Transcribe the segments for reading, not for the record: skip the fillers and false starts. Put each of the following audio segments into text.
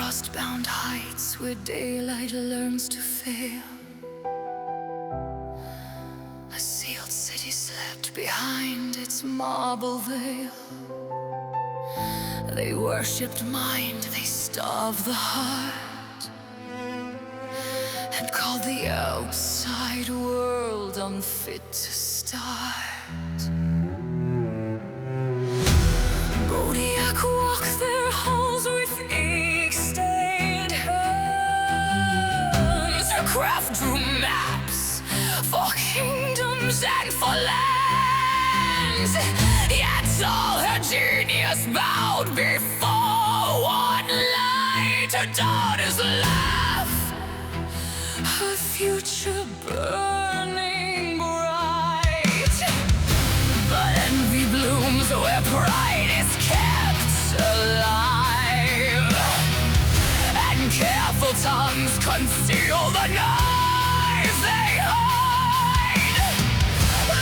frost-bound heights where daylight learns to fail. A sealed city slept behind its marble veil. They worshipped mind, they starved the heart, and called the outside world unfit to start. Bodiak walked their halls with ink-stained hands. Her craft drew maps for kingdoms and for lands. Yet all her genius bowed before one light. Her daughter's laugh, her future burning bright. But envy blooms where pride is kept alive, and careful tongues conceal the knives they hide.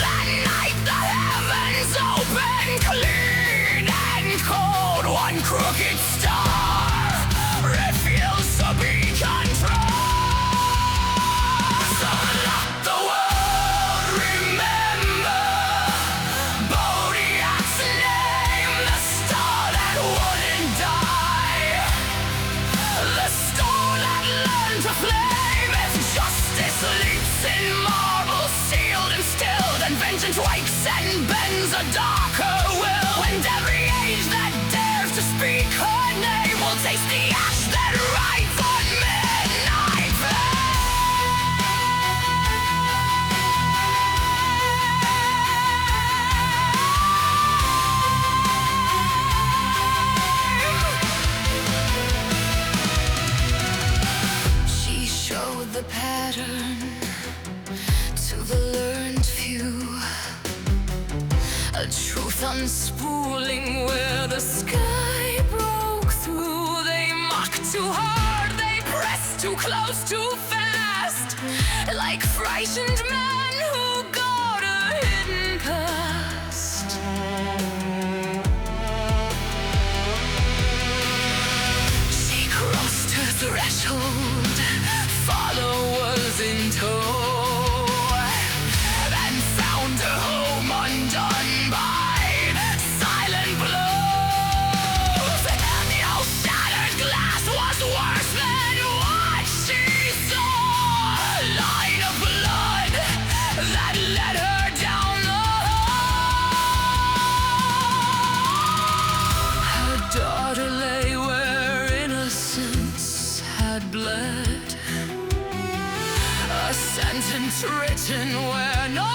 That night the heavens open clean and cold. One crooked star refused to be controlled. So let the world remember Bodiak's name, the star that wouldn't die, the star that learned to flame. If justice sleeps in marble, sealed and stilled, and vengeance wakes and bends a darker will, and every age that dares to speak her name will taste the ash that rides on midnight flame. She showed the pattern to the learned few, a truth unspooling where the sky broke through. They mocked too hard, they pressed too close, too fast, like frightened men who got a hidden past. She crossed her threshold, followers in tow, and found her home undone by silent blows. No shattered glass was worse than what she saw. A line of blood that led her down the hall. Her daughter lay where innocence had bled, a sentence written where no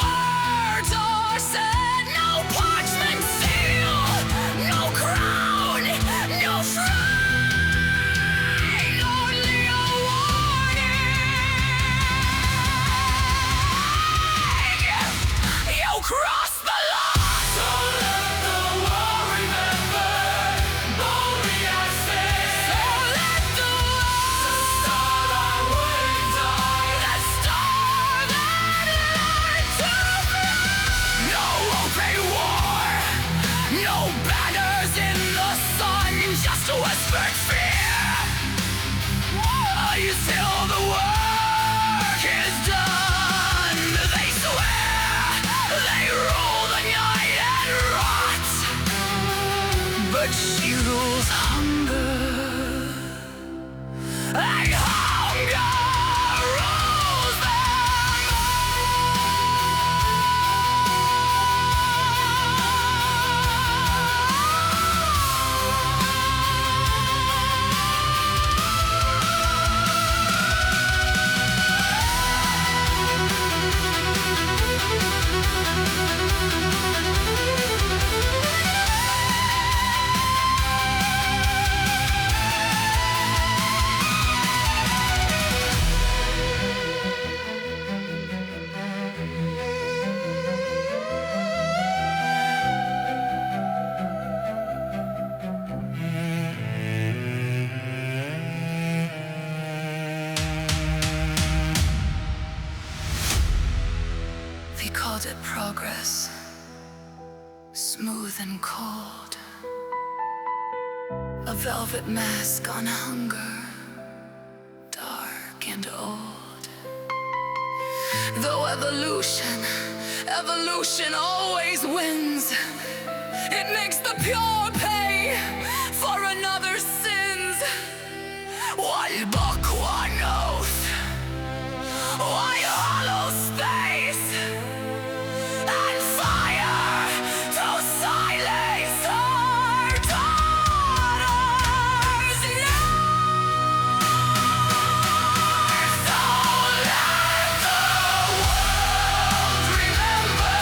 words are said. No parchment seal, no crown, no shrine, only a warning. You crossed the line. So let the world remember Bodiak's face. So let the star that wouldn't die, that star that learned to fly. No open war, no banners in the sun, just a whispered fear until the work is done. They swear they rule the night and rot, but she rules hunger, and hunger rules them called it progress, smooth and cold. A velvet mask on hunger, dark and old. Though evolution always wins. It makes the pure pay for another's sins. One book, one oath, one hollow space, and fire to silence our daughters. So let the world remember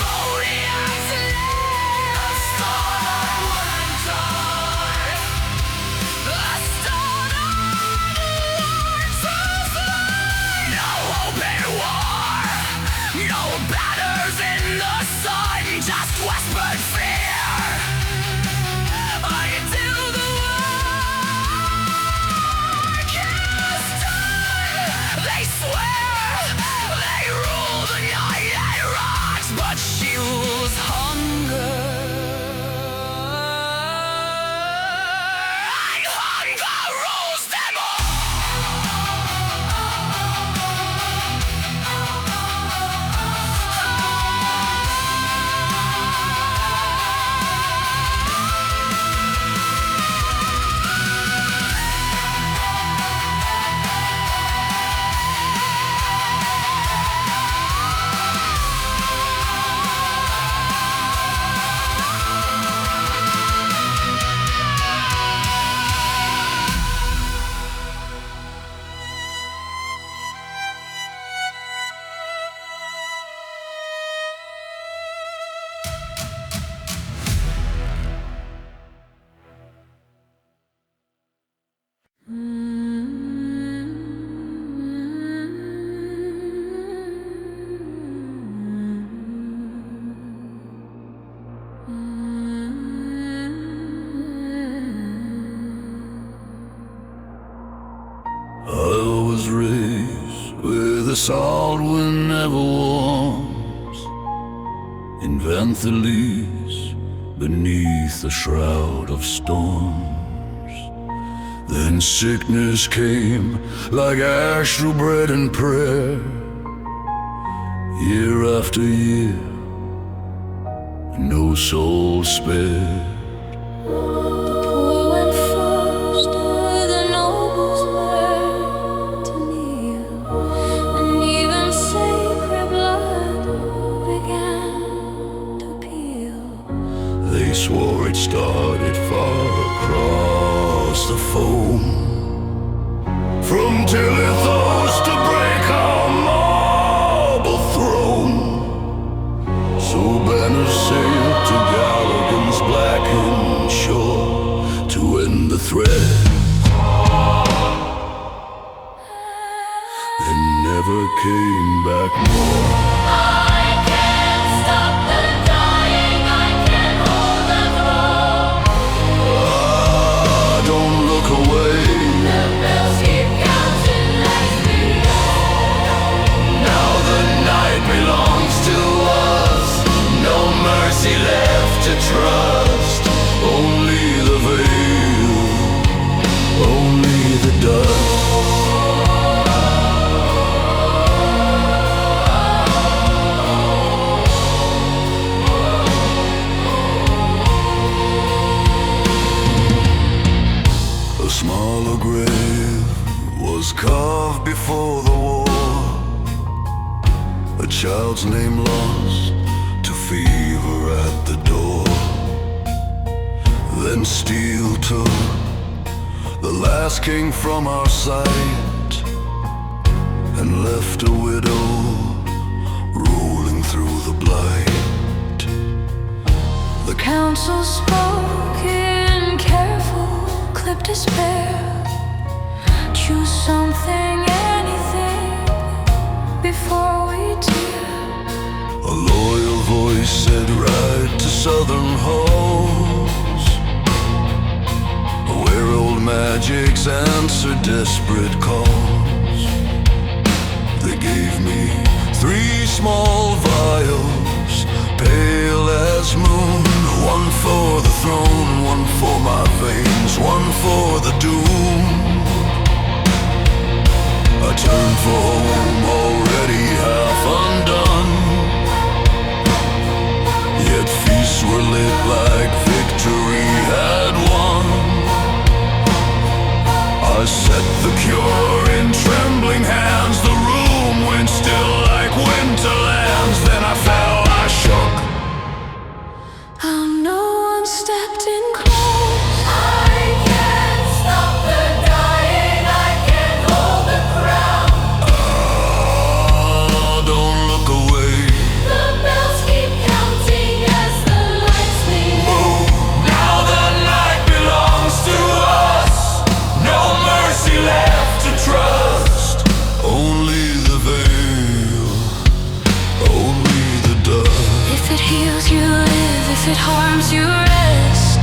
Bodiak's land, the stone wouldn't die, the stone wouldn't fly. No open war, no batters in the sun, just whispered fear until the work is done. They swear they rule the night and rocks, but choose hunger. And hunger rules them I was raised where the salt wind never warms, in Vanthelys, beneath a shroud of storms. Then sickness came like ash through bread and prayer, year after year, no soul spared. They swore it started far across the foam, from Telithos to break our marble throne. So banners sailed to Gallagher's blackened shore to end the threat, and never came back more. Left to trust, only the veil, only the dust. A smaller grave was carved before the war, a child's name lost to fever at the door. Then steel took the last king from our sight, and left a widow rolling through the blight. The council spoke in careful, clipped despair. Choose something, anything, before we tear. A loyal voice said ride to southern halls, where old magics answer desperate calls. They gave me 3 small vials, pale as moon, One for the throne, one for my veins, one for the doom. I turned for home, already half undone. Yet feasts were lit like victory had won. I set the cure in trembling hands. The room went still like winterlands. Then I fell, I shook. No one stepped in close. I can't stop the dying. I can't hold the crown. Don't look away. The bells keep counting as the lights leave. Now the night belongs to us. No mercy left to trust. Only the veil, only the dust. If it heals you, live. If it harms you, rest.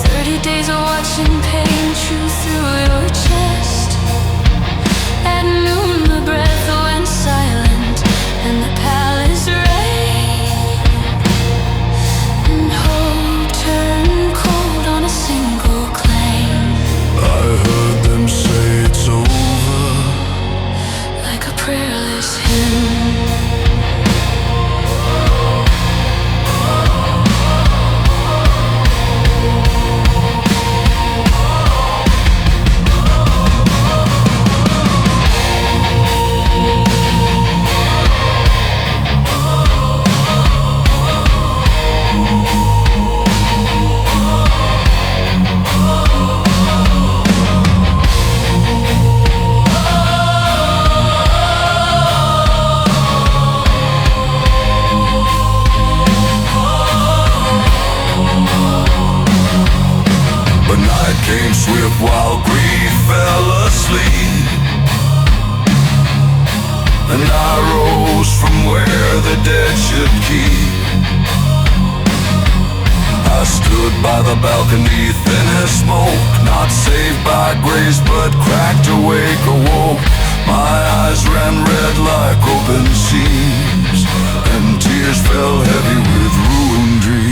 30 days of watching pain chew through your chest. At noon the breath went silent and the palace rang. And hope turned cold on a single claim. I heard them say it's over. Like a prayerless hymn. Came swift while grief fell asleep, and I rose from where the dead should keep. I stood by the balcony, thin as smoke, not saved by grace, but cracked awake, awoke. My eyes ran red like open seams, and tears fell heavy with ruined dreams.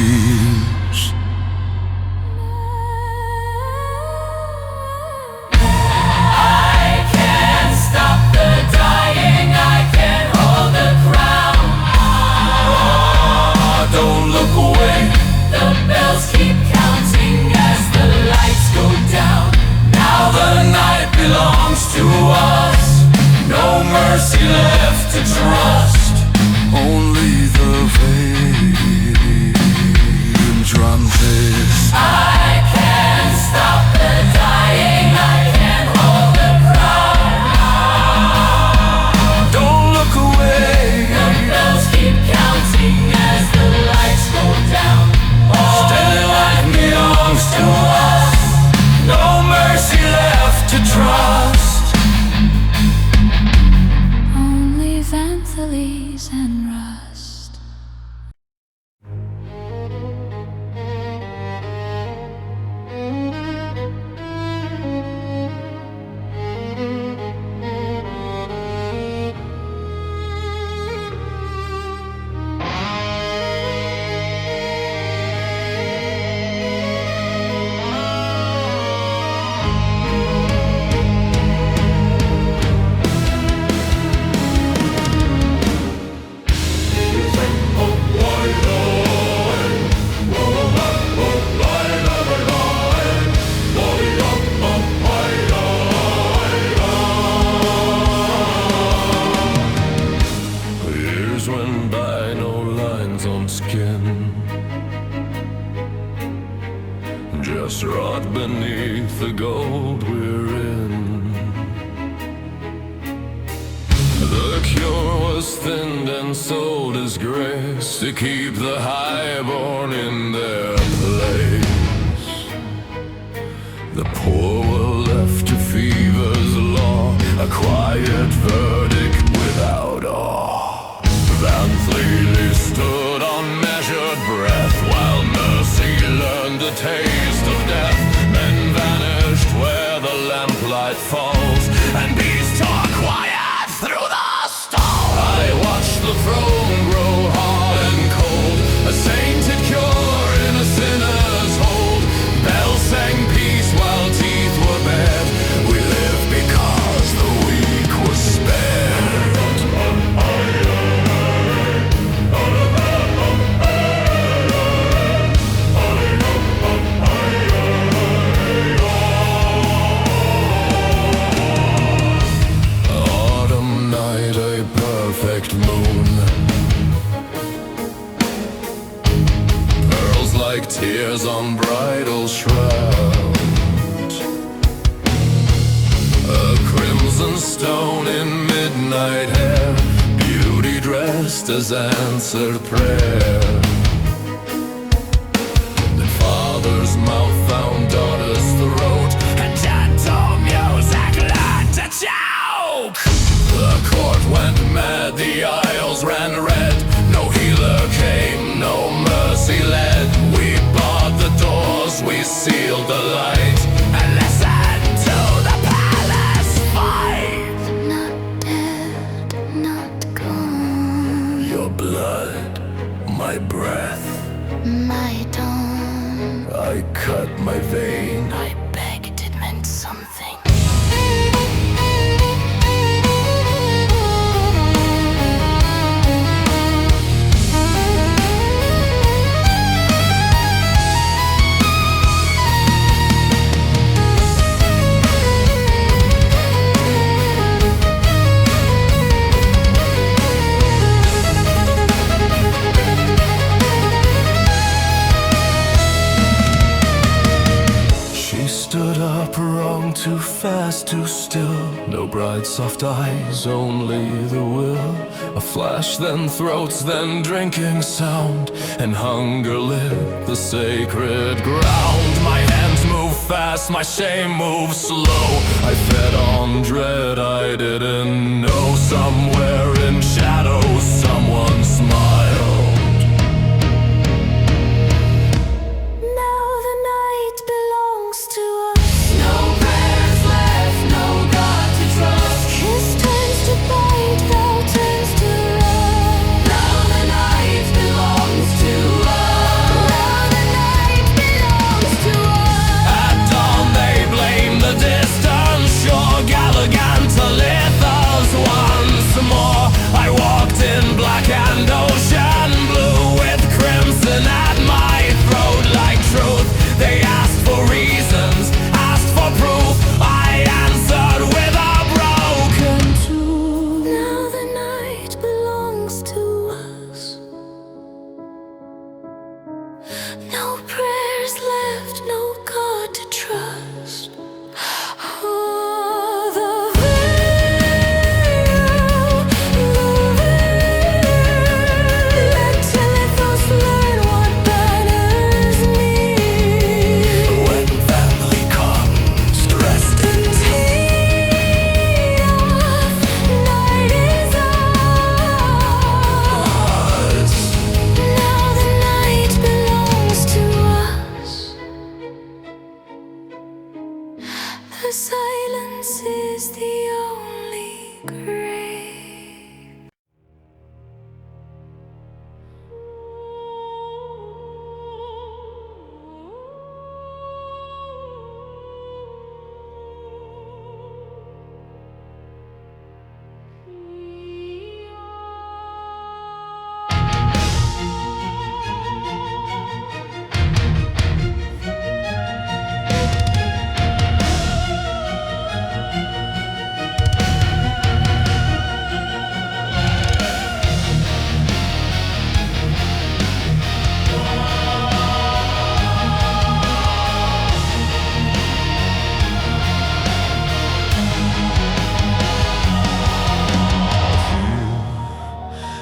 Don't look away. The bells keep counting as the lights go down. Now the night belongs to us. No mercy left to trust. Only the veil drums. I can't stop the dying. I can't hold the crown. Don't look away. The bells keep counting as the lights go down. Standing like belongs to us. No mercy left to trust. Only Vanthelys and rust. Just rot beneath the gold we're in. The cure was thinned and sold as grace to keep the highborn in their place. The poor were left to fever's law, a quiet verdict without awe. Vanthelys stood on measured breath while mercy learned the taste of death. Men vanished where the lamplight falls, and beasts are quiet through the stall. I watched the throne grow hard and cold, a sister's answered prayer. Then father's mouth found daughter's throat, and gentle music learned to choke. The court went mad, the aisles ran red. No healer came, no mercy led. We barred the doors, we sealed the light, and listened to the palace fight. Not dead, not gone. Your blood, my breath, My dawn. I cut my vein. I begged it meant something. Stood up wrong, too fast, too still. No bright soft eyes, only the will. A flash, then throats, then drinking sound, and hunger lit the sacred ground. My hands move fast, my shame moves slow. I fed on dread I didn't know. Somewhere in shadows someone smiled. Now the night belongs to us. No prayers left, no God to trust. Kiss turns to bite, thou turns to run. Now the night belongs to us. Now the night belongs to us. At dawn they blame the distant shore. Gallagher to Telithos once more. I walked in black and ocean blue, with crimson at my throat like truth. They asked for reasons, asked for proof. I answered with a broken tooth. Now the night belongs to us. No prayers left, no God to trust. Oh, the veil, let Telithos learn what banners mean. When family comes dressed in Night is ours. Now the night belongs to us. The silence is the only grave.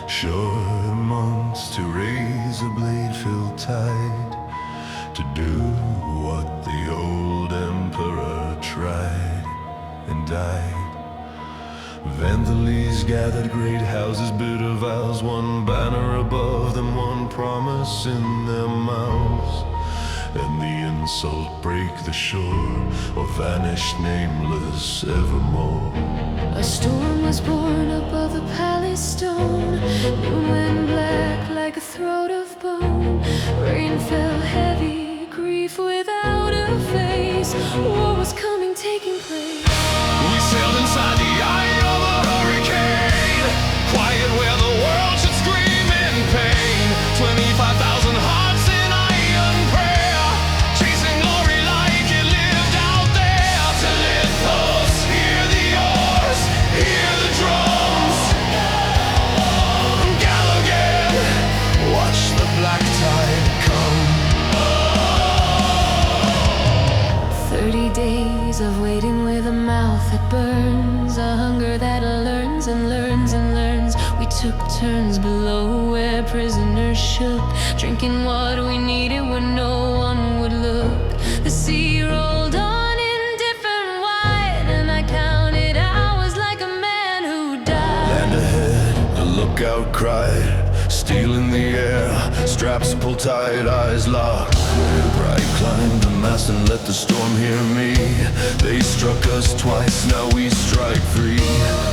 short months to raise a blade filled tide, to do what the old emperor tried and died. Vanthelys gathered great houses, bitter vows, one banner above them, one promise in their mouths. And the insult break the shore, or vanish nameless evermore. A storm was born above the palace stone, moonland black like a throat of bone. Rain fell heavy, grief without a face. War was coming, taking place. We sailed inside the eye of a hurricane, quiet where the world should scream in pain. 25,000 hearts in iron prayer, chasing glory like it lived out there. Telithos, hear the oars, hear the drums. Gallagher, watch the black tide come. 30 days of waiting with a mouth that burns, a hunger that learns and learns and learns. We took turns below where prisoners shook, drinking what we needed where no one would look. The sea rolled on indifferent wide, and I counted hours like a man who died. Land ahead, the lookout cried. Steel in the air, straps pull tight, eyes locked. Pride climbed the mast and let the storm hear me. They struck us twice, now we strike free.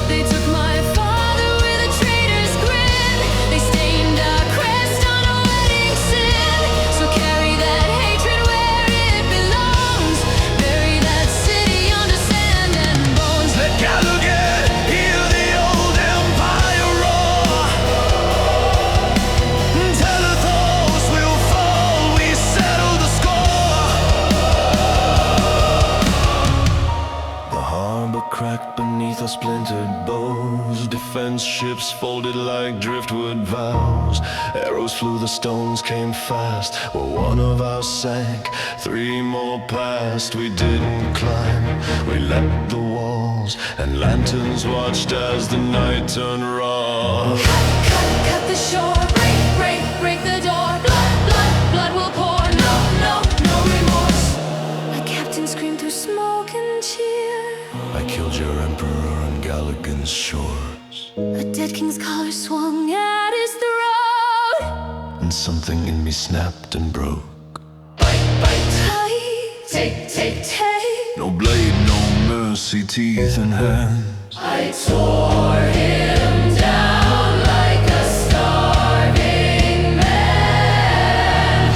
They took my father with a traitor's grin. They stained our crest on a wedding sin. So carry that hatred where it belongs. Bury that city under sand and bones. Let Gallagher hear the old empire roar. Telithos will fall, we settle the score. The harbor cracked beneath our splintered bows. Defense ships folded like driftwood vows. Arrows flew, the stones came fast. Well, one of ours sank, three more passed. We didn't climb, we leapt the walls, and lanterns watched as the night turned raw. Cut the shore. Break the door. Blood will pour. No remorse. My captain screamed through smoke and cheer. I killed your emperor on Gallagher's shores. A dead king's collar swung at his throat. And something in me snapped and broke. Bite. Take. No blade, no mercy, teeth and hands. I tore him down like a starving man.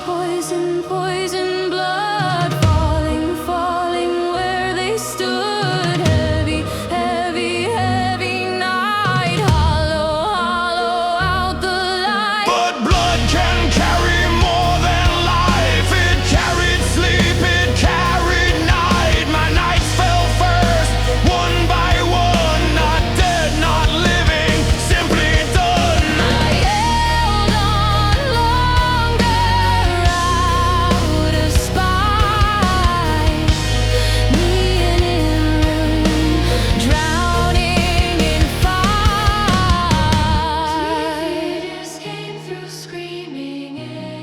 Poison, blood falling where they stood. Heavy night, hollow out the light. But blood can carry more than life. It carried sleep, it carried night. My nights fell first, one by one. Not dead, not living, simply done. I held on longer out of spite. Me and him drowning in fire. Tears came through screaming air.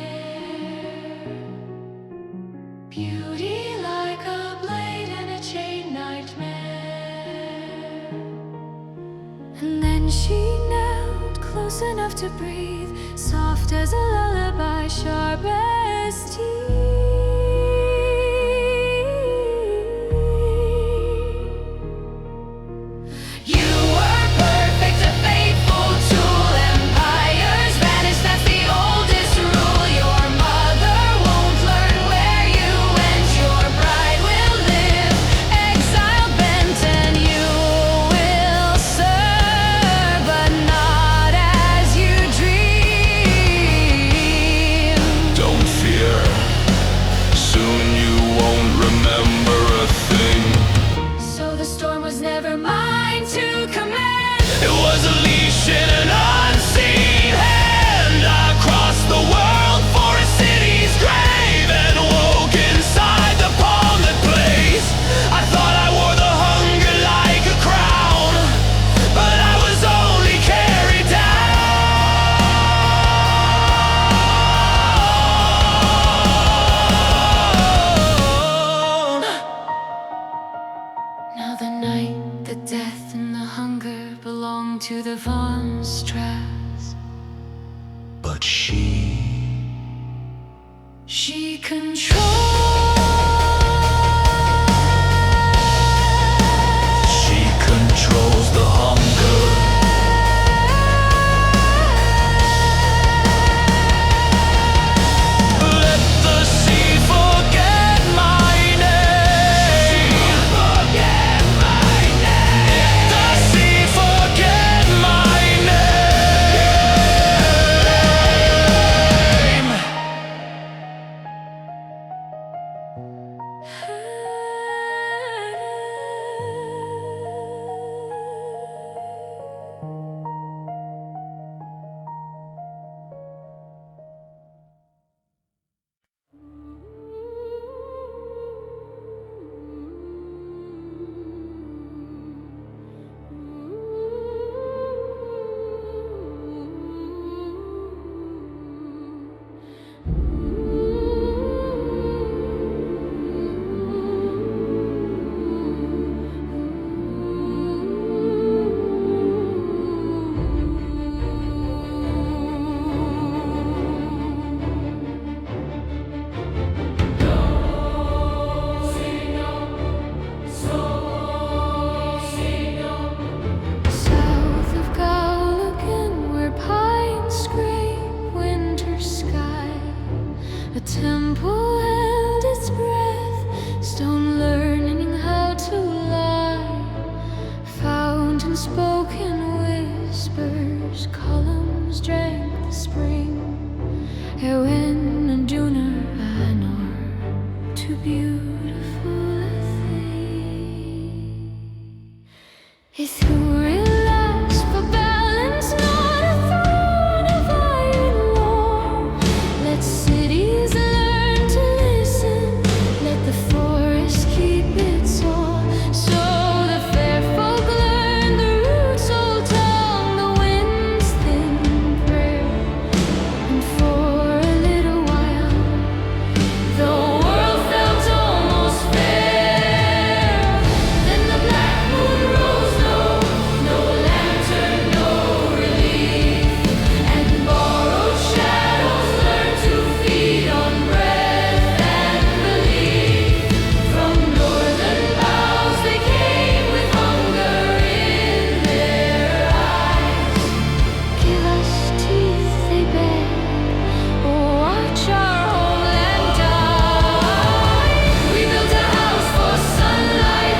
Beauty like a blade in a chain nightmare. And then she knelt close enough to breathe, soft as a lullaby, sharp as teeth. You were perfect, a faithful tool. Empires vanish, that's the oldest rule. Your mother won't learn where you went. Your bride will live, exile bent, and you will serve, but not as you dream. Don't fear, soon you won't remember a thing. So the storm was never mine to command. It was a leash in an unseen hand. I crossed the world for a city's grave and woke inside the palmed place. I thought I wore the hunger like a crown, but I was only carried down. Now the night, the death, and the hunger belong to the Von Strass. But She controls. she controls the hunger. Let the sea forget my name. Forget my name. Let the sea forget my name. stone learning how to lie, fountain spoken whispers, columns drank the spring, Erwin and Duner Anor, too beautiful a thing. Ithuriel's for balance, not a throne of iron wall. Let cities learn to listen, let the forest keep its awe. So the fair folk learn the roots' old tongue, the wind's thin prayer. And for a little while, the world felt almost fair. Then the black moon rose, no lantern, no relief, and borrowed shadows learned to feed on breath and belief. From northern boughs they came with hunger in their eyes. Give us teeth, they begged, or watch our homeland die. We built a house for sunlight,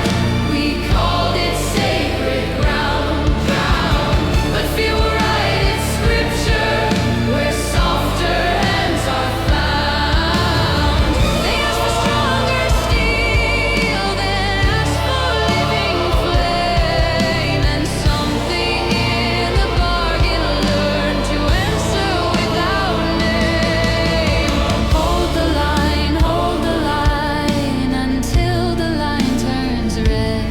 we called it sacred ground. But fear will write its scripture where softer hands are found. They asked for stronger steel, then asked for living flame, and something in the bargain learned to answer without name. Hold the line until the line turns red.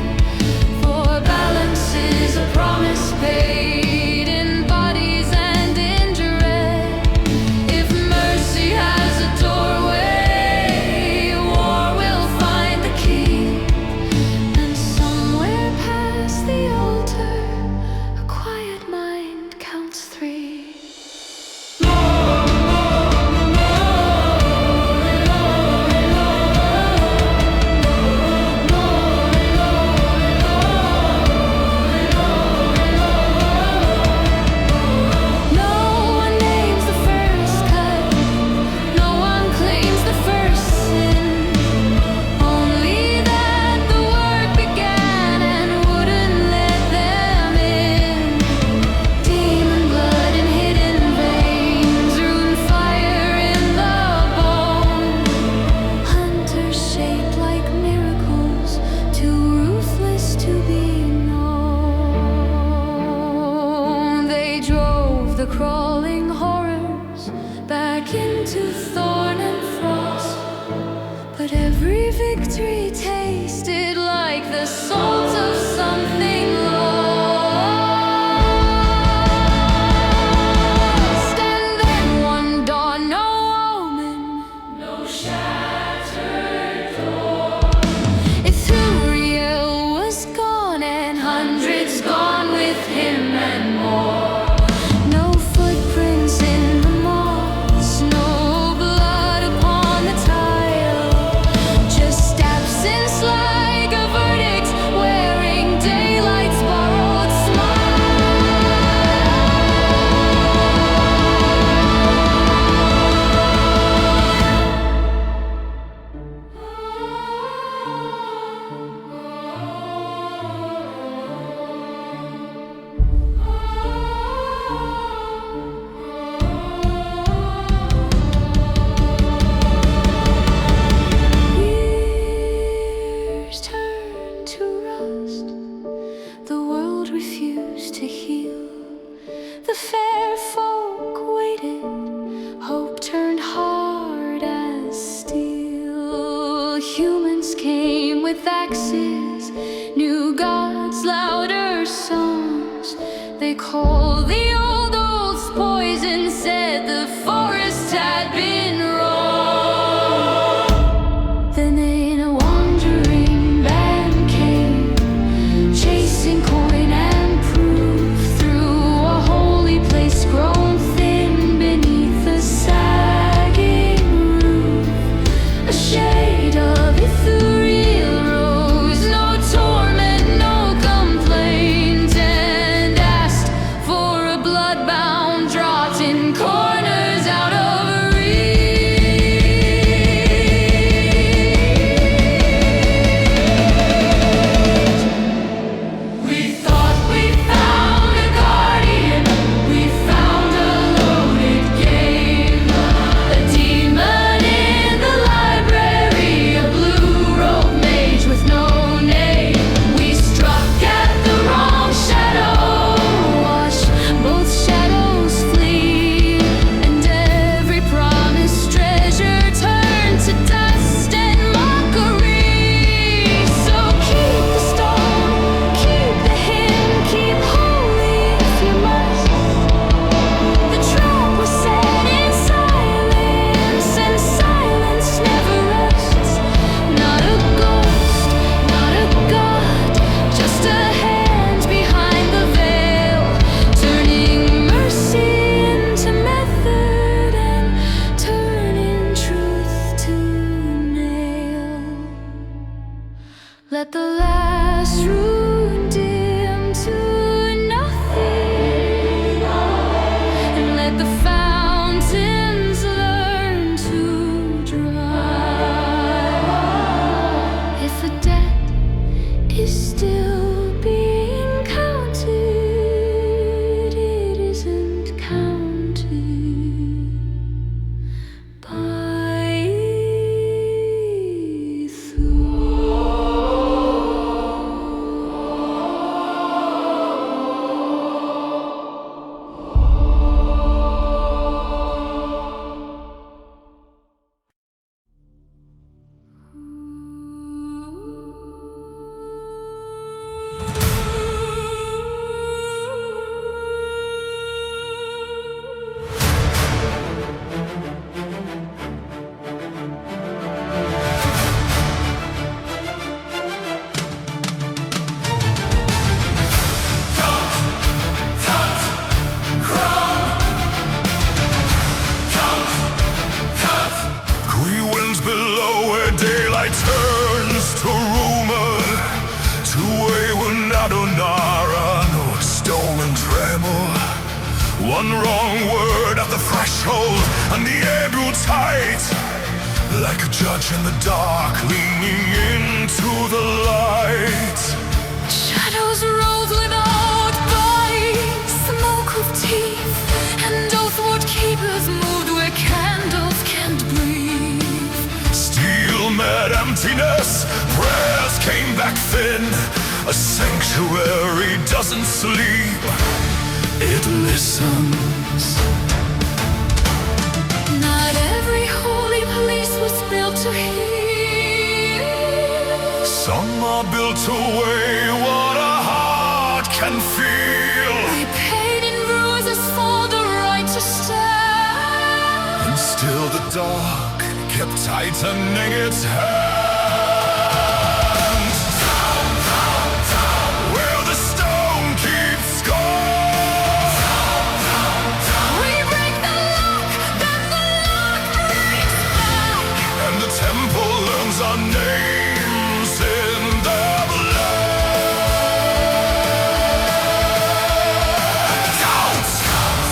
For balance is a promise paid in bodies and in dread. If mercy has a doorway, war will find the key. And somewhere past the altar, a quiet mind counts three. No one names the first cut, no one claims the first sin. Only that the work began and wouldn't let them in. Demon blood in hidden veins, rune fire in the bone. Hunters shaped like miracles, too ruthless to be known. They drove the crawling horrors back into thorn and frost. But every victory tasted like the salt of something lost. And then one dawn, no omen, no shattered door. Ithuriel was gone, and hundreds gone with him and more. No footprints in the moss, no blood upon the tile, just absence like a verdict wearing daylight's borrowed Years turned to rust, the world refused to heal. The fair folk waited, hope turned hard as steel. Humans came with axes, new gods, louder songs. They called the old oaths poison, said the forest had been wrong. Then in a wandering band came, chasing coin and proof through a holy place grown thin beneath the sagging roof. A shade of Ithuriel rose, no torment, no complaint, and asked for a blood. Let the last root dim to nothing, and let the fountains learn to dry. If the debt is still being counted, it isn't counted by turns to rumor, to wayward Adonara, no stolen tremor. One wrong word at the threshold, and the air grew tight, like a judge in the dark, leaning into the light. shadows rose without bite, smoke of teeth, and oathward keepers moved where candles can't breathe. Steel-mad emptiness, prayers came back thin. A sanctuary doesn't sleep, it listens. Not every holy place was built to heal. Some are built to weigh what a heart can feel. We paid in bruises for the right to stand, And still the dark kept tightening its hand. Down, down, down, where the stone keeps score. Down, down, down. we break the lock, then the lock breaks back. And the temple learns our names in their blood. Count, count,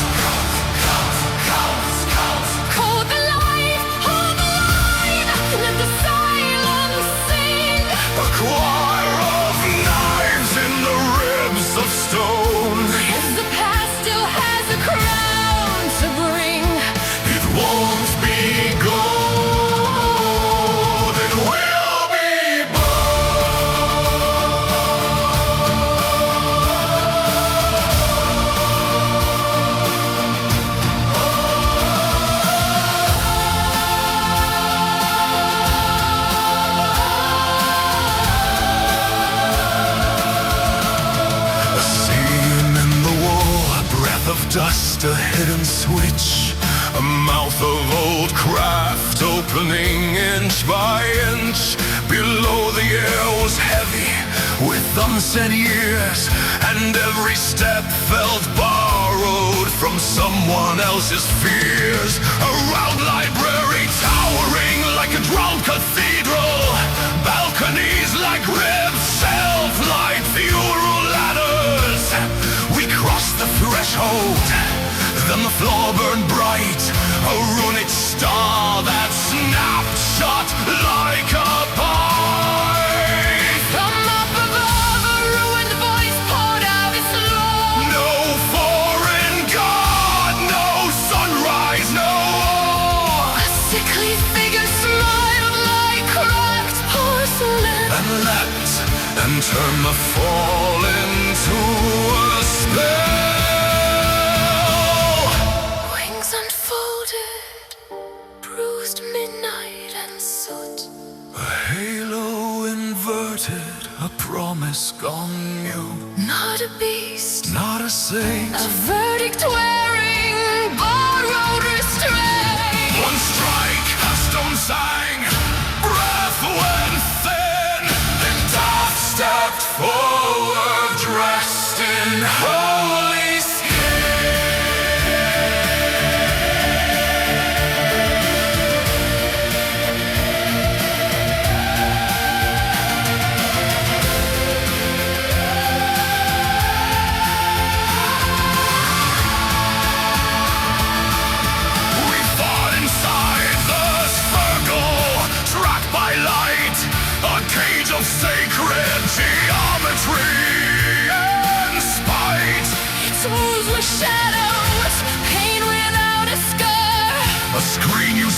count, count, count. Hold the light, hold the line, let the silence sing. A choir of knives in the ribs of stone. If the past still has a crown to bring, It won't be gold, it will be a seam in the wall, a breath of dust, a hidden switch, a mouth of old craft opening inch by inch. Below the air was heavy with unsaid years, and every step felt borrowed from someone else's fears. A round library towering like a drowned cathedral, balconies like ribbed self-light funeral ladders. We crossed the threshold, then the floor burned bright, a runic star that snapped shut like a pie. from up above a ruined voice poured out its law. No foreign god, no sunrise, no war. A sickly figure smiled like cracked porcelain, And leapt and turned the fall into a spell. wings unfolded, bruised midnight and soot. A halo inverted, a promise gone mute. Not a beast, Not a saint. a verdict wearing borrowed restraint. One strike, a stone sang, breath went thin. Then death stepped forward, dressed in holy skin.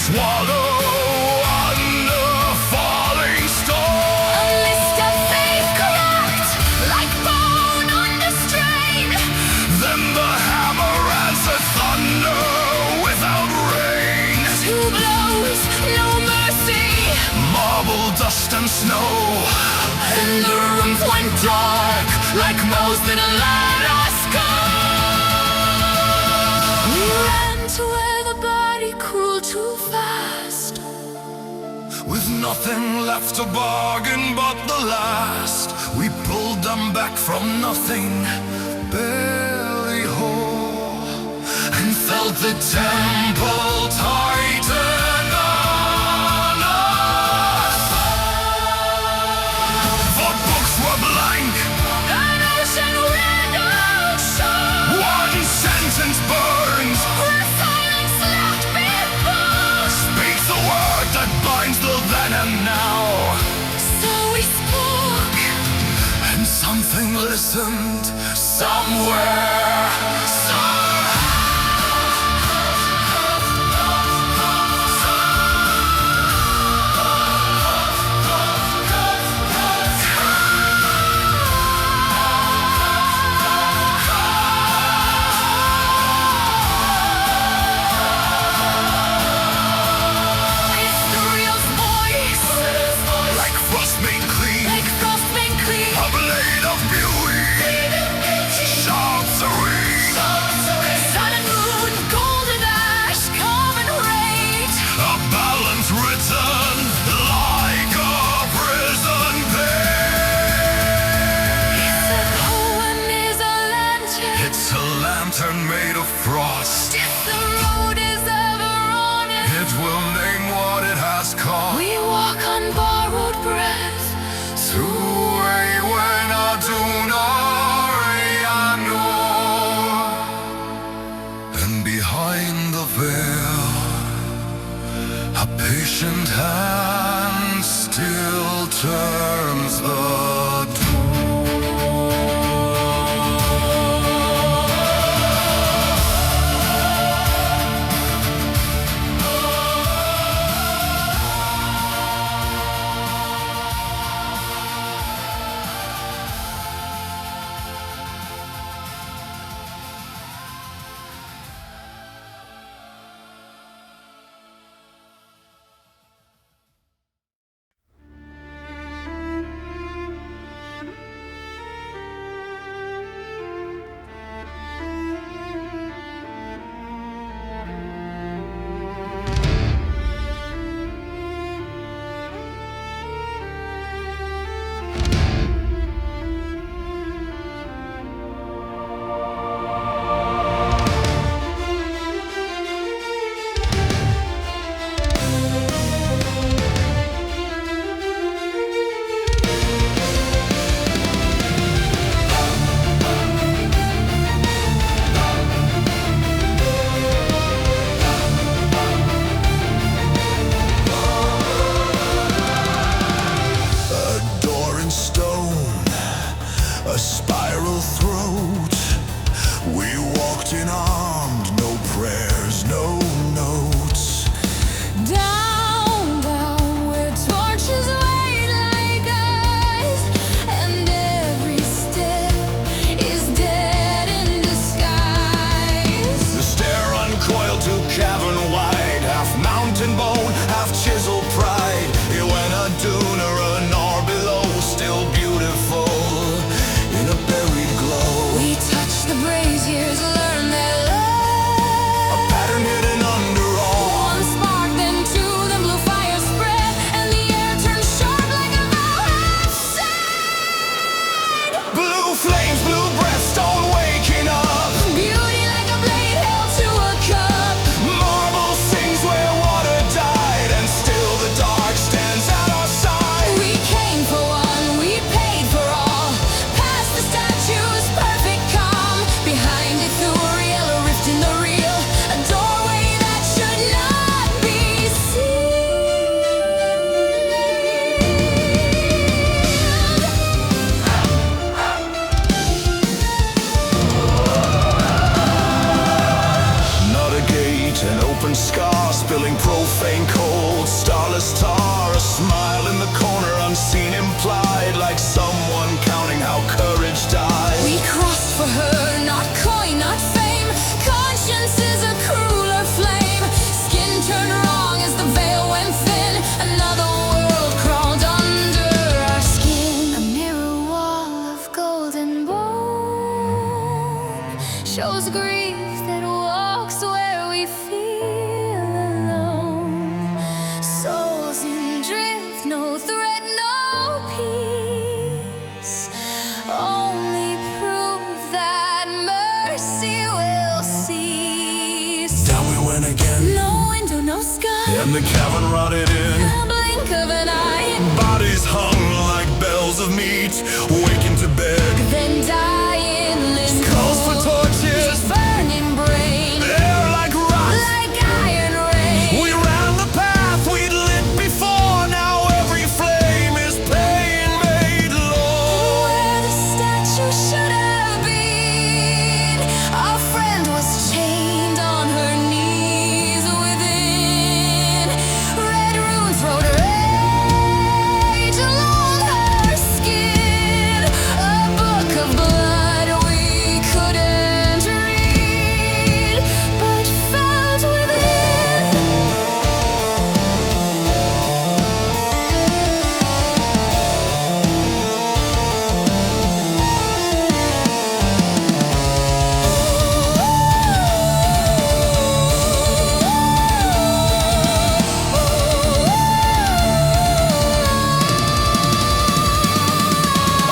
swallow under falling stone. A list of faith corrupt, like bone under strain. Then the hammer answers thunder without rain. Two blows, no mercy. Marble, dust and snow. And the rooms went dark, like mouths that let us go. We ran to where the body cooled too fast. With nothing left to bargain but the last, we pulled them back from nothing, barely whole, and felt the temple tighten on us. The books were blank, An ocean window shone. one sentence burns, Where silence left before. speaks the word that binds the then and now. So we spoke. And something listened somewhere. Ethereal's voice, Like frost made clean, like frost made clean. a blade of beauty, sharp serene, Sun and moon, golden ash, common rate. a balance written like a prison page. The poem is a lantern. It's a lantern made of frost. If the road is ever on it, It will name what it has caused. we walk on borrowed breath. And behind the veil, a patient hand still turns the faint cold, starless star, a smile in the corner, unseen implied, like someone counting how courage dies. We crossed for her, not coin, not fame. Conscience is a crueler flame. Skin turned wrong as the veil went thin. Another world crawled under our skin. A mirror wall of golden bone shows grief that walks where we feel alone. Souls in drift, no threat, no peace. Only proof that mercy will cease. Down we went again, No window, no sky. and the cavern rotted in. A blink of an eye. Bodies hung like bells of meat, waking to beg. Then die in limbo. Calls for torches, Burning brain. air like rot. Like iron rain. We ran the path we'd lit before. Now every flame is pain made low. Where the statue should have been, our friend was chained on her knees within. Red runes wrote rage along her skin. A book of blood we couldn't read, but felt within.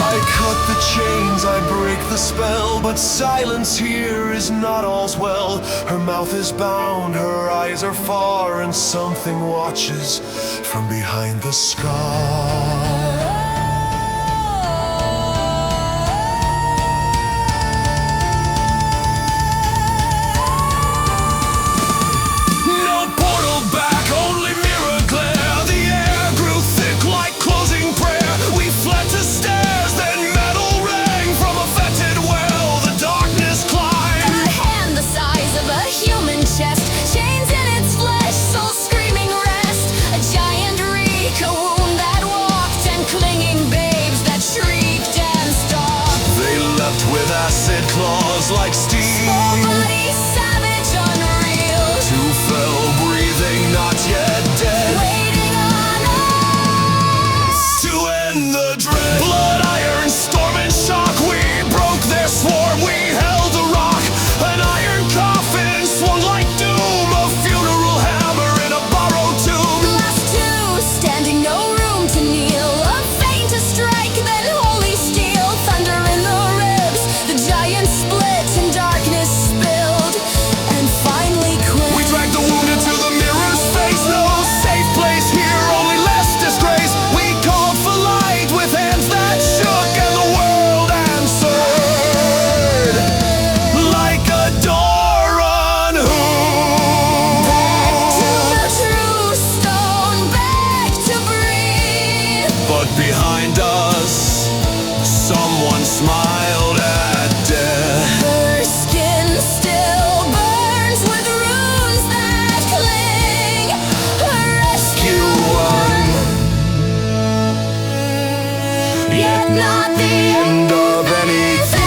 I cut the chains, I break the spell, but silence here is not all's well. Her mouth is bound, her eyes are far, and something watches from behind the scar. No portal back, only mirror glare. The air grew thick like closing prayer. We fled to stairs, then metal rang from a fetid well. The darkness climbed. A hand the size of a human chest, chains in its flesh, soul screaming rest. A giant reek, a wound that walked, and clinging babes that shrieked and stalked. They left with acid claws like steam. Body savage, unreal, Two fell breathing, not yet dead. waiting on us. To end the dread. Blood, iron, storm, and shock. We broke their swarm, we held a rock. An iron coffin swung like doom. A funeral hammer in a borrowed tomb. Last two standing, no room to kneel. A feint to strike, then holy steel. Thunder in the ribs, the giant split and darkness spilled, and finally quit. We dragged the wounded to the mirror's face. No safe place here, only less disgrace. We called for light with hands that shook, and the world answered like a door unhooked. Back to the true stone, back to breathe. But behind us, someone smiled at death. Her skin still burns with runes that cling. Her rescue One, yet not the end of anything.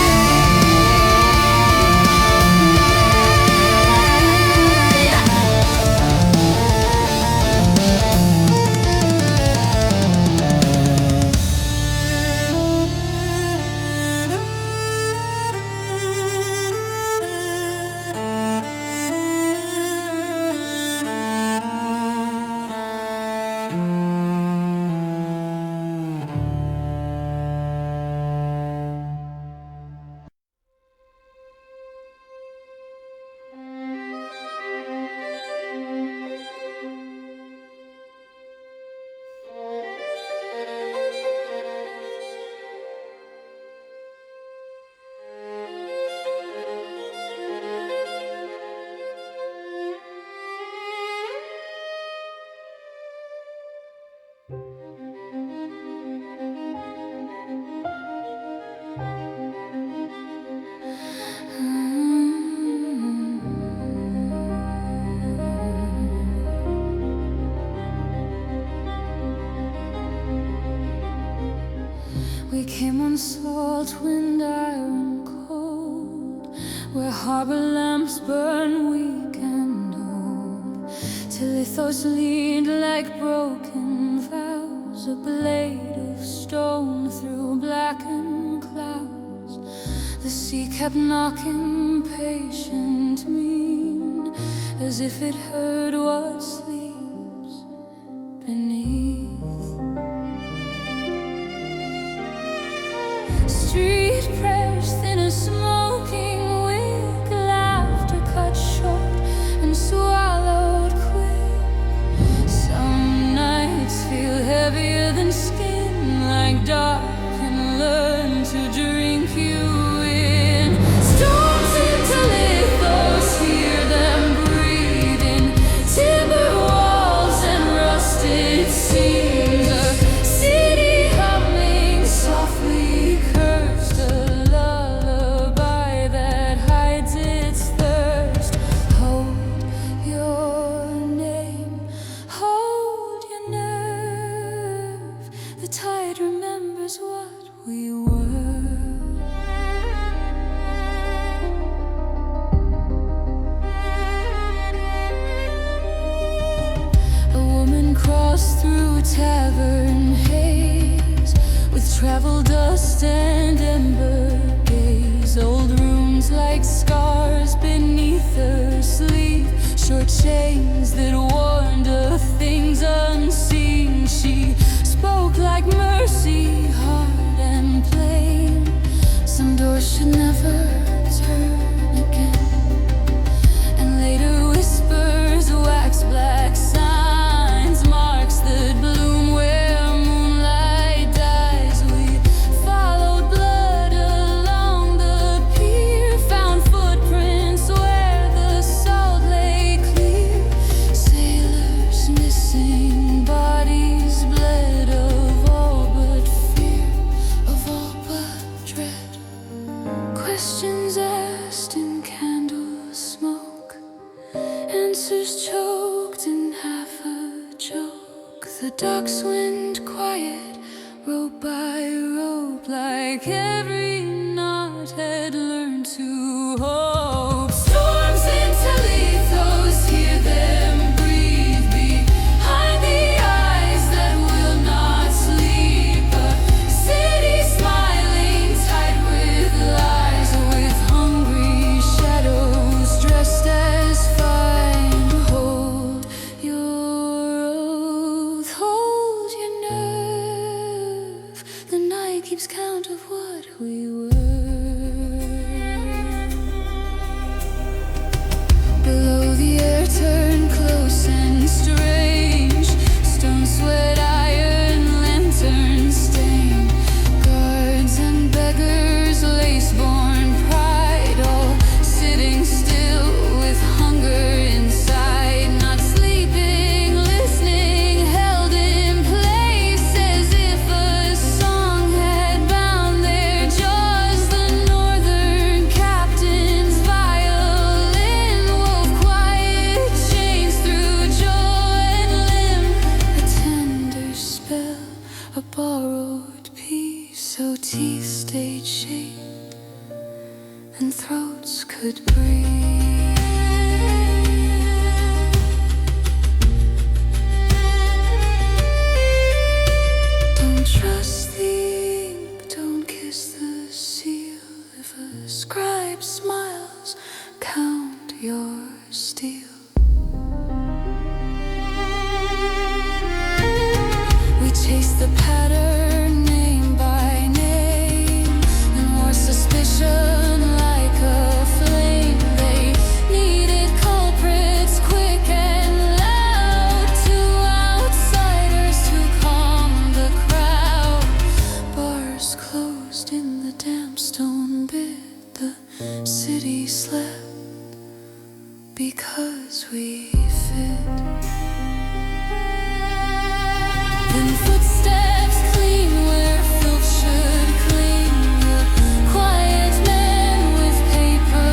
We came on salt wind, iron cold, where harbor lamps burn weak and old. Telithos leaned like broken vows, a blade of stone through blackened clouds. The sea kept knocking patient mean, as if it heard what sleeps beneath. Street prayers, thin as smoking wick, laughter cut short and swallowed quick. Some nights feel heavier than skin, like dark and learn to drink you in. Storms in Telithos, hear them breathing, timber walls and rusted seams. A city humming softly cursed, a lullaby that hides its thirst. Hold your name, hold your nerve. The tide remembers what we were. A woman crossed through tavern haze, with travel dust and ember gaze. Old rooms like scars beneath her sleeve, short chains that warned of things unseen. She spoke like mercy, hard and plain. Some doors should never turn again. And later whispers, wax black signs, marks that bloom where moonlight dies. We followed blood along the pier, found footprints where the salt lay clear. Sailors missing, bodies bled of all but fear, of all but dread. Questions asked in candle smoke, answers choked in half a joke. The docks went quiet, rope by rope, like every knot had learned to hope. Storms in Telithos, hear them breathe behind the eyes that will not sleep. A city smiling tight with lies, with hungry shadows dressed as fine. Hold your oath, hold your nerve. The night keeps count of what we were. Below the air turned close and strange, stone sweat, iron lantern stain. Guards and beggars, lace-born pride, all sitting still with hunger inside. Not sleeping, listening, held in place, as if a song had bound their jaws. The northern captain's violin wove quiet chains through jaw and limb. A tender spell, a borrowed peace, so teeth stayed shaped and throats could breathe. Don't trust the ink, don't kiss the seal. If a scribe smiles, count your steel. We chase the pattern name by name, and more suspicion like a flame. They needed culprits quick and loud, two outsiders to calm the crowd. Bars closed in the damp stone bit, the city slept because we fit. Then footsteps clean where filth should cling. The quiet man with paper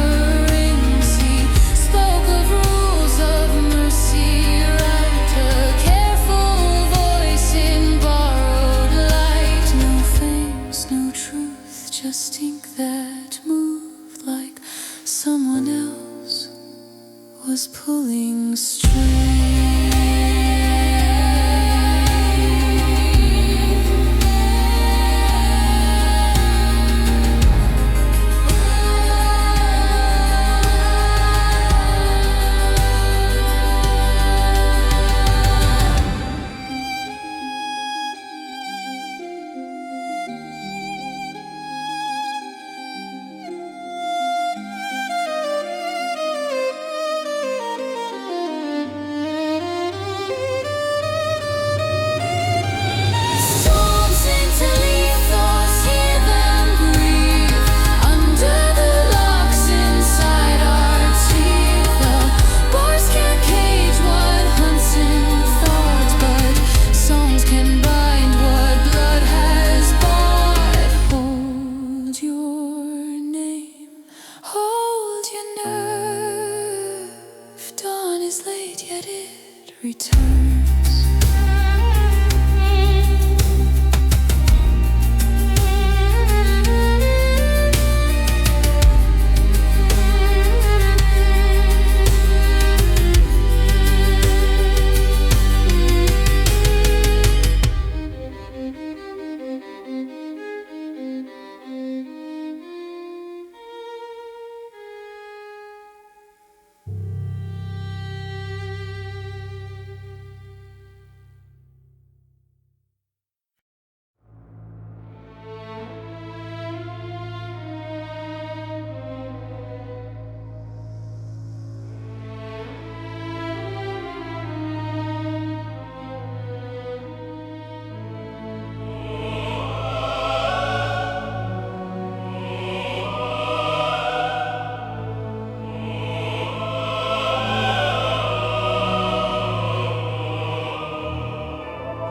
rings, he spoke of rules of mercy right, a careful voice in borrowed light. No fangs, no was pulling strings. Storms in Telithos, hear them breathe under the locks inside our teeth. The bars can't cage what hunts in thoughts, but songs can bind what blood has bought. Hold your name, hold your nerve. Dawn is late, yet it returns.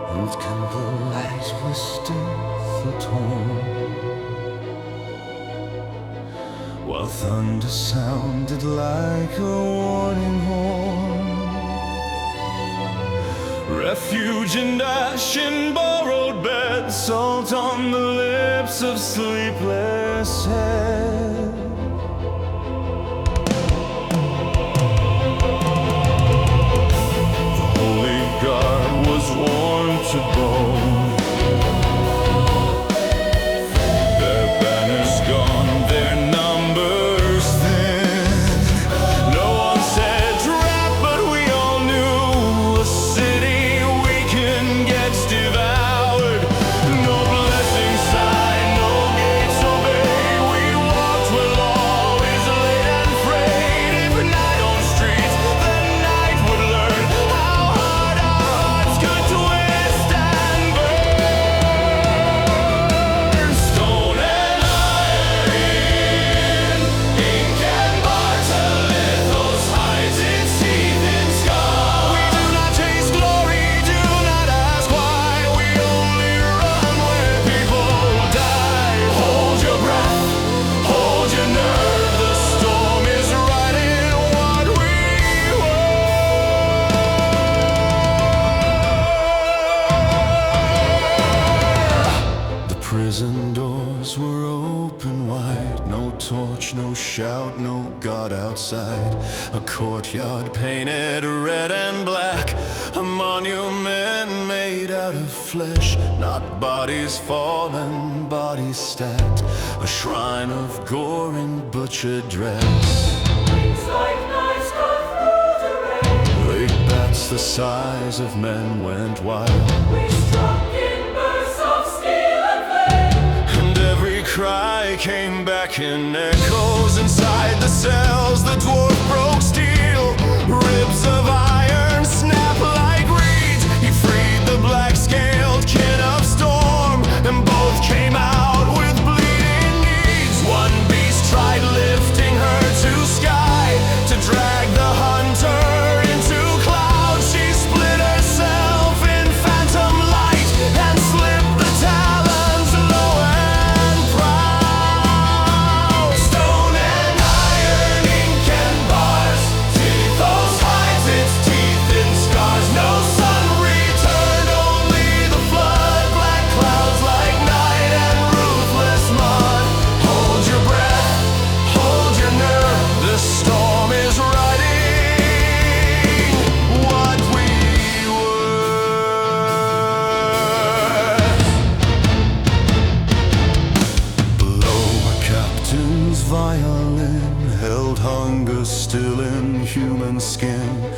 And candlelight was stiff and torn, while thunder sounded like a warning horn. Refuge and ash in borrowed bed, salt on the lips of sleepless head. The holy guard was worn to bone. Their banners gone, their numbers thin. No one said trap, but we all knew a city weakened gets devoured. No blessing sign, no gates obey. We walked where law is late and frayed. If night on streets, the night would learn how hard our hearts could twist and burn. Stone and iron, ink and bar, Telithos hides its teeth in scar. We do not chase glory, do not ask why. We only run where people die. Hold your breath, hold your nerve. The storm is writing what we were. The prison doors were open wide. No torch, no shout, no God outside. A courtyard painted red and black. A monument made out of flesh. Not bodies fallen, bodies stacked. A shrine of gore and butchered dress. Like knives cut through the rain, Great bats the size of men went wild. we struck in bursts of steel and flame. And every cry came back in echoes. Inside the cells, the dwarf broke steel. Ribs of iron snap like reeds. He freed the black-scaled kin of storm, and both came out with bleeding knees. One beast tried lifting her to sky, to drag the hunter into clouds. She split herself in phantom light and slipped the talons low and proud. Stone and iron, ink and bar, violin held hunger still in human skin.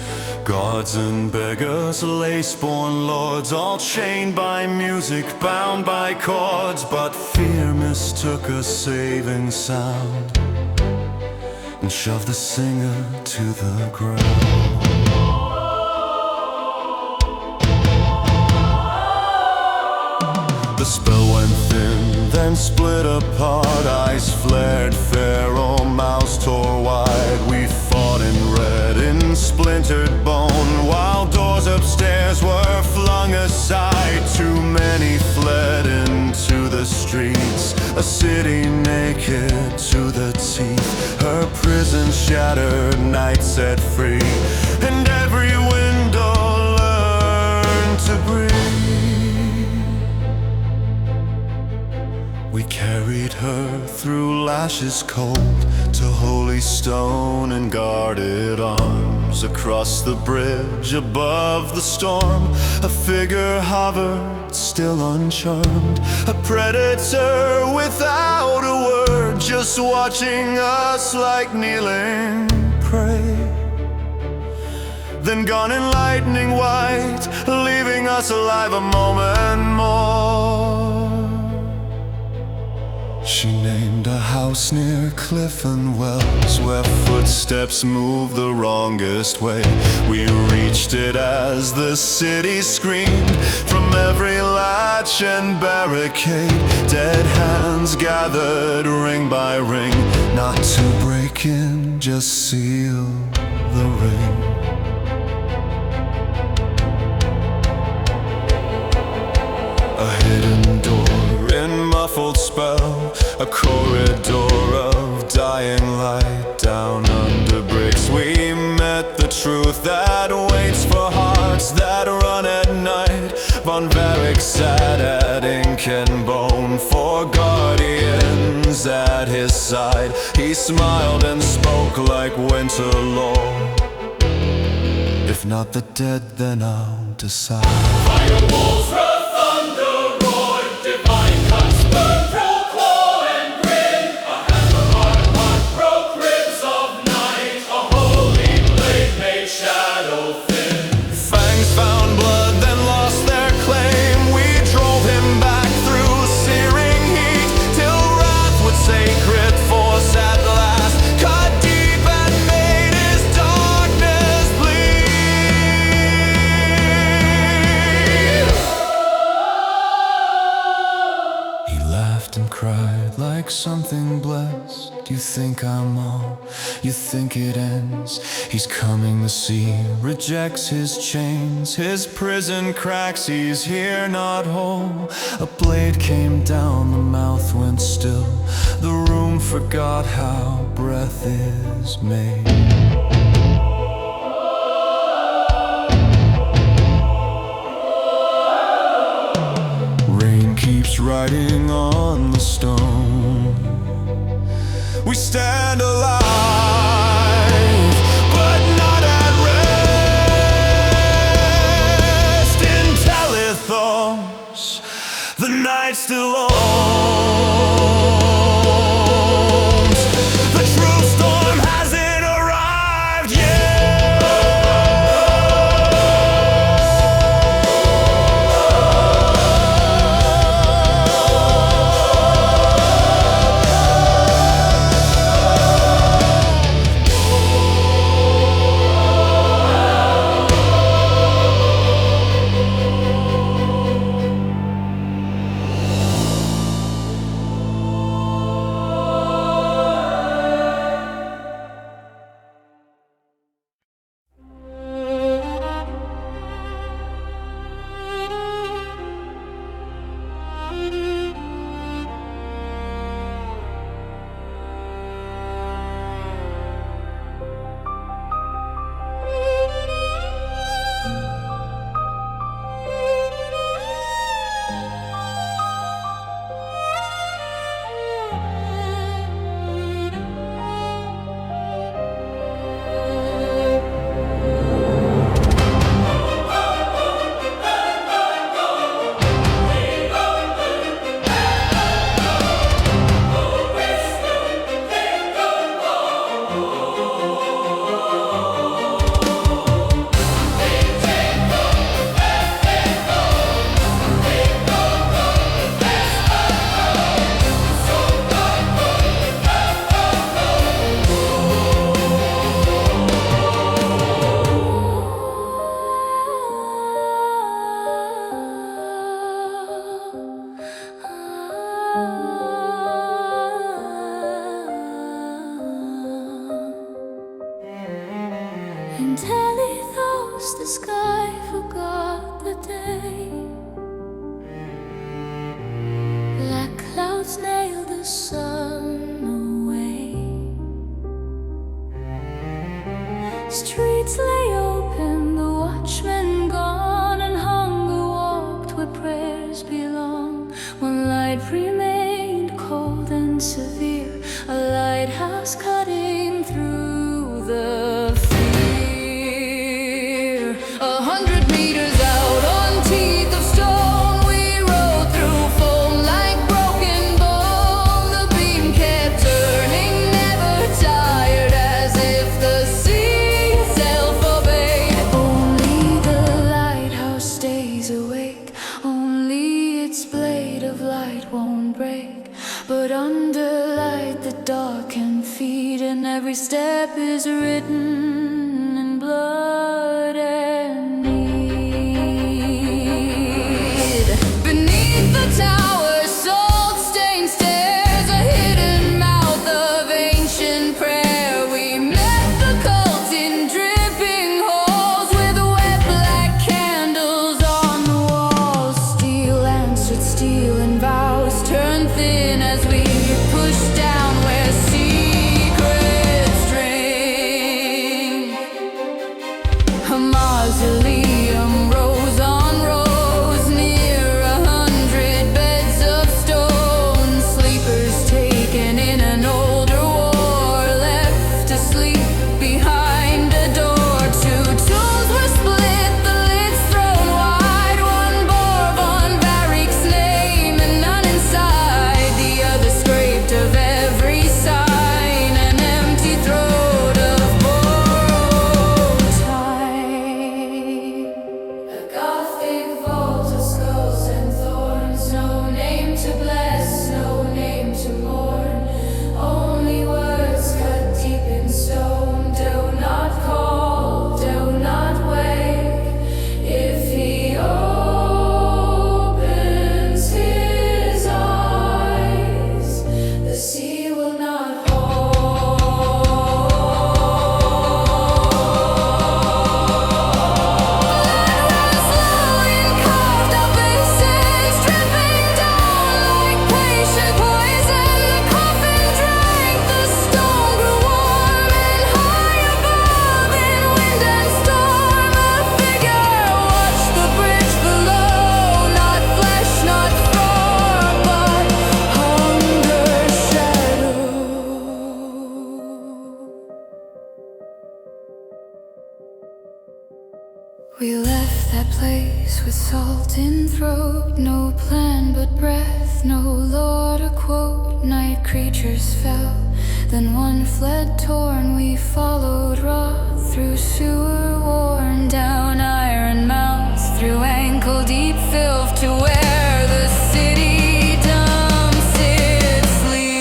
Gods and beggars, lace-born lords, all chained by music, bound by cords. But fear mistook a saving sound and shoved the singer to the ground. The spell went thin, then split apart. Eyes flared, feral mouths tore wide. We fought in red, in splintered bone, while doors upstairs were flung aside. Too many fled into the streets, a city naked to the teeth. Her prison shattered, night set free, and every window learned to breathe. We carried her through lashes cold to holy stone and guarded arms. Across the bridge above the storm, a figure hovered, still uncharmed. A predator without a word, just watching us like kneeling prey. Then gone in lightning white, leaving us alive a moment more. She named a house near Cliff and Wells, where footsteps moved the wrongest way. We reached it as the city screamed from every latch and barricade. Dead hands gathered ring by ring, not to break in, just seal the ring. A hidden door in muffled spell, a corridor of dying light. Down under bricks we met the truth that waits for hearts that run at night. Von Varric sat at ink and bone, for guardians at his side. He smiled and spoke like winter lore. If not the dead, then I'll decide. Firewalls rough thunder roared, divine cuts burn, pro claw and grin. A hammer on heart broke ribs of night. A holy blade made shadow thin. Fangs found blood, then lost their claim. We drove him back through searing heat, till wrath with sacred force at last cut deep and made his darkness bleed. He laughed and cried like something blessed. You think I'm all, you think it ends. He's coming the sea, rejects his chains. His prison cracks, he's here not whole. A blade came down, the mouth went still. The room forgot how breath is made. Rain keeps riding on the stone. We stand alive, but not at rest. In Telithos, the night still owns. The true storm hasn't arrived yet. sun away. Streets lay open, the watchmen gone, and hunger walked where prayers belong. One light remained cold and severe, a lighthouse cutting through the fear. 100 meters out on teeth of stone, we rode through foam like broken bone. The beam kept turning, never tired, as if the sea itself obeyed. Only the lighthouse stays awake, only its blade of light won't break. But under light the dark can feed, and every step is written in blood and need. Beneath the tower's salt-stained stairs, a hidden mouth of ancient prayer. We met the cult in dripping halls, with wet black candles on the walls. Steel answered steel, and vows turned thin as we pushed down where secrets drink. A mausoleum rose on rows, near 100 beds of stone. Sleepers taken in an older war, left asleep behind a door. Two tombs were split, the lids thrown wide. One bore Von Varric's name and none inside. The other scraped of every sign, an empty throat of borrowed time. A Gothic vault of skulls and thorns, no name to bless, no name to mourn. Only words cut deep in stone. Do not call, do not wake. If he opens his eyes, the sea will not carved up basins, dripping down like patient poison. The coffin drank, the stone grew warm, and high above, in wind and storm, a figure watched the bridge below. Not flesh, not form, but hunger's shadow. We left that place with salt in throat, no plan but breath, no lore to quote. Night creatures fell, then one fled torn. We followed Roth through sewer worn, down iron mounts, through ankle deep filth, to where the city dumps its sleep.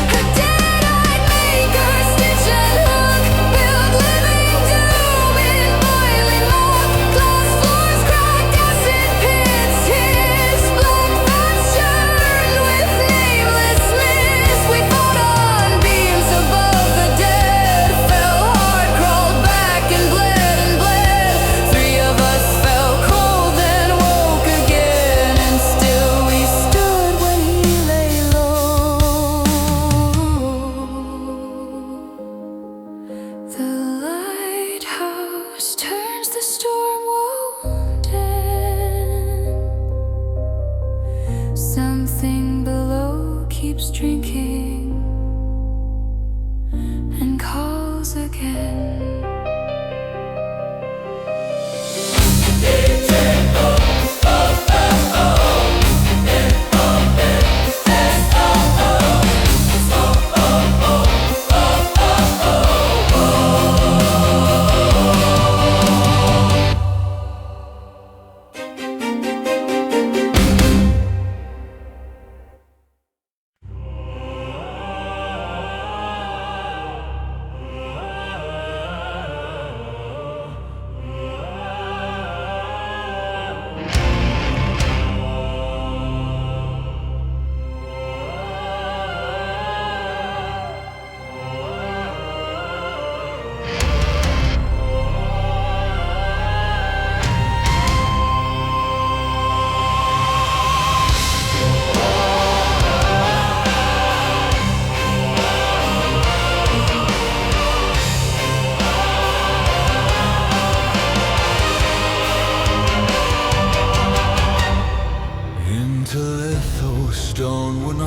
A dead-eyed maker, stitch and hook, build living doom in boiling muck. Glass floors, cracked acid pits, his black vats churned with nameless mist. We fought on beams above the dead, fell hard, crawled back and bled,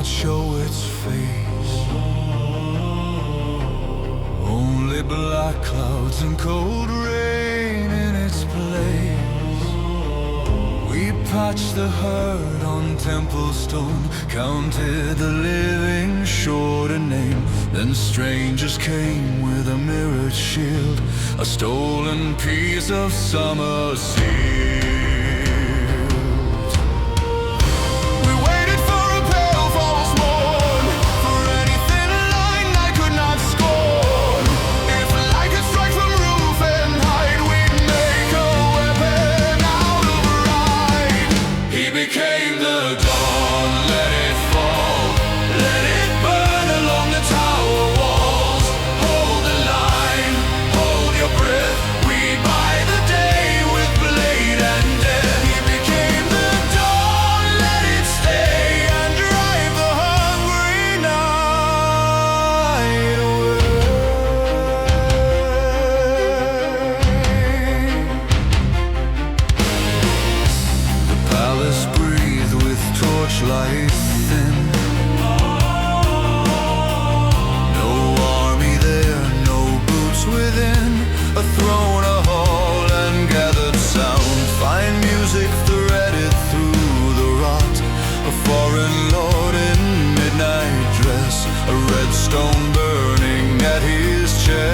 show its face. Only black clouds and cold rain in its place. We patched the hurt on temple stone, counted the living short a name. Then strangers came with a mirrored shield, a stolen piece of summer sealed. We waited for a pale false morn, for anything line I could not scorn. If light could strike from roof and height, we'd make a weapon out of ride. He became the dawn, let it fall, let it burn along the tower walls. Hold the line, hold your breath, we buy the day with blade and death. He became the dawn, let it stay, and drive the hungry night away. The palace breathed with torchlight thin. No army there, no boots within. A throne, a hall, and gathered sound. Fine music threaded through the rot. A foreign lord in midnight dress, a red stone burning at his chest.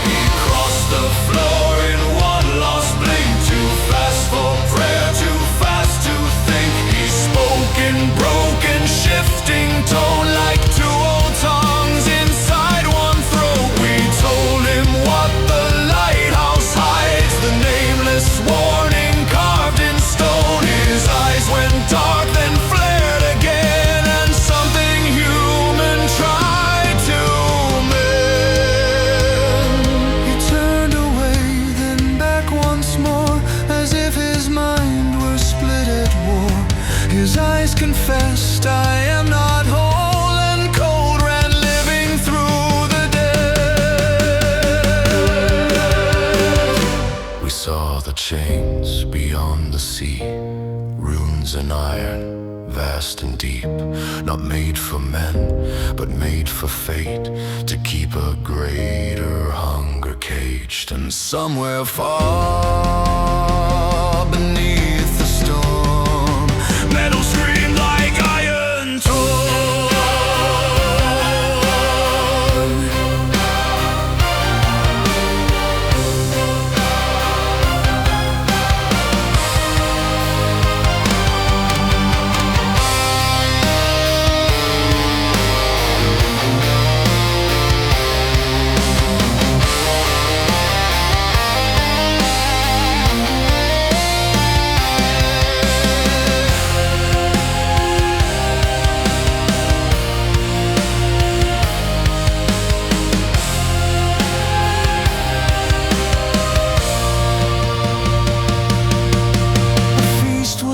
He crossed the floor in one lost blink, too fast for prayer, too fast to think. He spoke in broken, shifting tone, like two old tongues inside one throat. We told him what the lighthouse hides, the nameless warning carved in stone. His eyes went dark, then flared again, and something human tried to mend. He turned away, then back once more, as if his mind were split at war. His eyes confessed, I am not whole, and cold ran living through the dead. We saw the chains beyond the sea, runes and iron, vast and deep, not made for men, but made for fate, to keep a greater hunger caged. And somewhere far beneath the storm, metal screamed like iron torn.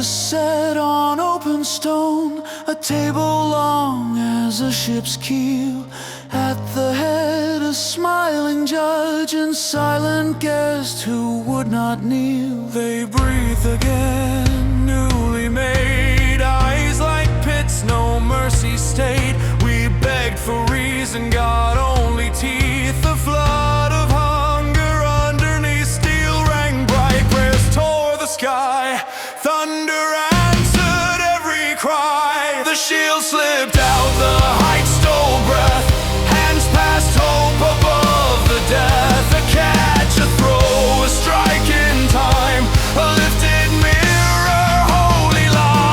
Set on open stone, a table long as a ship's keel. At the head a smiling judge and silent guest who would not kneel. They breathe again, newly made, eyes like pits, no mercy stayed. We begged for reason, got only teeth. The flood of hunger underneath steel rang bright. Prayers tore the sky, thunder answered every cry. The shield slipped out, the height stole breath. Hands past hope above the death. A catch, a throw, a strike in time. A lifted mirror, holy light.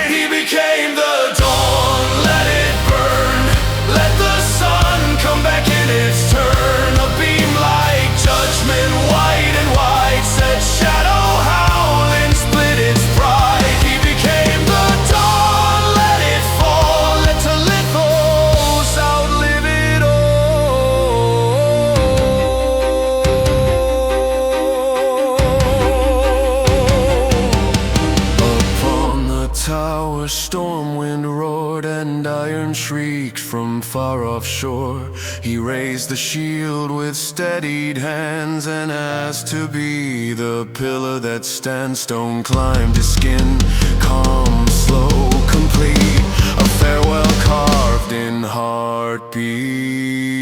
He became the dawn, let it burn. Let the offshore. He raised the shield with steadied hands, and asked to be the pillar that stands. Stone climbed his skin, calm, slow, complete, a farewell carved in heartbeat.